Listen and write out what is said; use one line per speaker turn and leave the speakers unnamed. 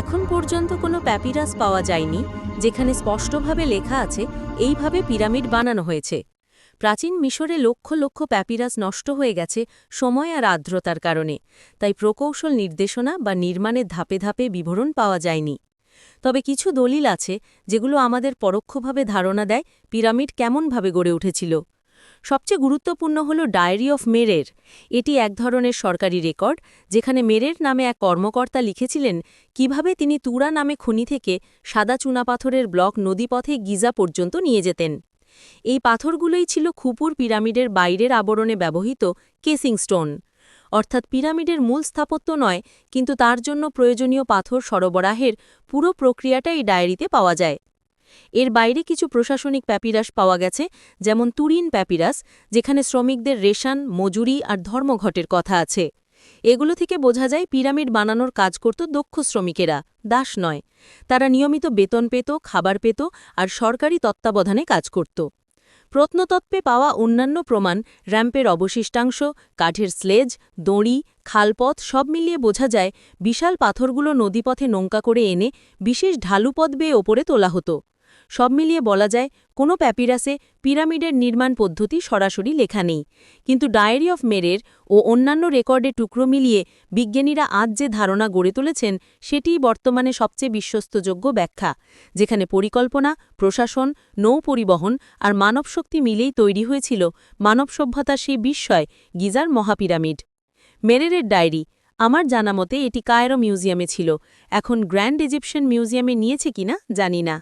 এখন পর্যন্ত কোনো প্যাপিরাস পাওয়া যায়নি যেখানে স্পষ্টভাবে লেখা আছে এইভাবে পিরামিড বানানো হয়েছে। প্রাচীন মিশরে লক্ষ লক্ষ প্যাপিরাস নষ্ট হয়ে গেছে সময় আর আর্দ্রতার কারণে, তাই প্রকৌশল নির্দেশনা বা নির্মাণের ধাপে ধাপে বিবরণ পাওয়া যায়নি। তবে কিছু দলিল আছে যেগুলো আমাদের পরোক্ষভাবে ধারণা দেয় পিরামিড কেমনভাবে গড়ে উঠেছিল। সবচেয়ে গুরুত্বপূর্ণ হল ডায়েরি অফ মেরের। এটি এক ধরনের সরকারি রেকর্ড যেখানে মেরের নামে এক কর্মকর্তা লিখেছিলেন কিভাবে তিনি তুরা নামে খনি থেকে সাদা চুনাপাথরের ব্লক নদীপথে গিজা পর্যন্ত নিয়ে যেতেন। এই পাথরগুলোই ছিল খুপুর পিরামিডের বাইরের আবরণে ব্যবহৃত কেসিং স্টোন, অর্থাৎ পিরামিডের মূল স্থাপত্য নয়, কিন্তু তার জন্য প্রয়োজনীয় পাথর সরবরাহের পুরো প্রক্রিয়াটা এই ডায়েরিতে পাওয়া যায়। এর বাইরে কিছু প্রশাসনিক প্যাপিরাস পাওয়া গেছে, যেমন তুরিন প্যাপিরাস, যেখানে শ্রমিকদের রেশন, মজুরি আর ধর্মঘটের কথা আছে। এগুলো থেকে বোঝা যায় পিরামিড বানানোর কাজ করত দক্ষ শ্রমিকেরা, দাস নয়। তারা নিয়মিত বেতন পেত, খাবার পেত আর সরকারি তত্ত্বাবধানে কাজ করত। প্রত্নতত্ত্বে পাওয়া অন্যান্য প্রমাণ, র্যাম্পের অবশিষ্টাংশ, কাঠের স্লেজ, দড়ি, খালপথ সব মিলিয়ে বোঝা যায় বিশাল পাথরগুলো নদীপথে নৌকা করে এনে বিশেষ ঢালুপথ বেয়ে ওপরে তোলা হতো। সব মিলিয়ে বলা যায় কোনো প্যাপিরাসে পিরামিডের নির্মাণ পদ্ধতি সরাসরি লেখা নেই, কিন্তু ডায়েরি অফ মেরের ও অন্যান্য রেকর্ডে টুকরো মিলিয়ে বিজ্ঞানীরা আজ যে ধারণা গড়ে তুলেছেন সেটিই বর্তমানে সবচেয়ে বিশ্বস্তযোগ্য ব্যাখ্যা, যেখানে পরিকল্পনা, প্রশাসন, নৌ পরিবহন আর মানবশক্তি মিলেই তৈরি হয়েছিল মানব সভ্যতার সেই বিস্ময় গিজার মহাপিরামিড। মেরের ডায়েরি, আমার জানা মতে এটি কায়রো মিউজিয়ামে ছিল, এখন গ্র্যান্ড ইজিপশিয়ান মিউজিয়ামে নিয়েছে কিনা জানি না।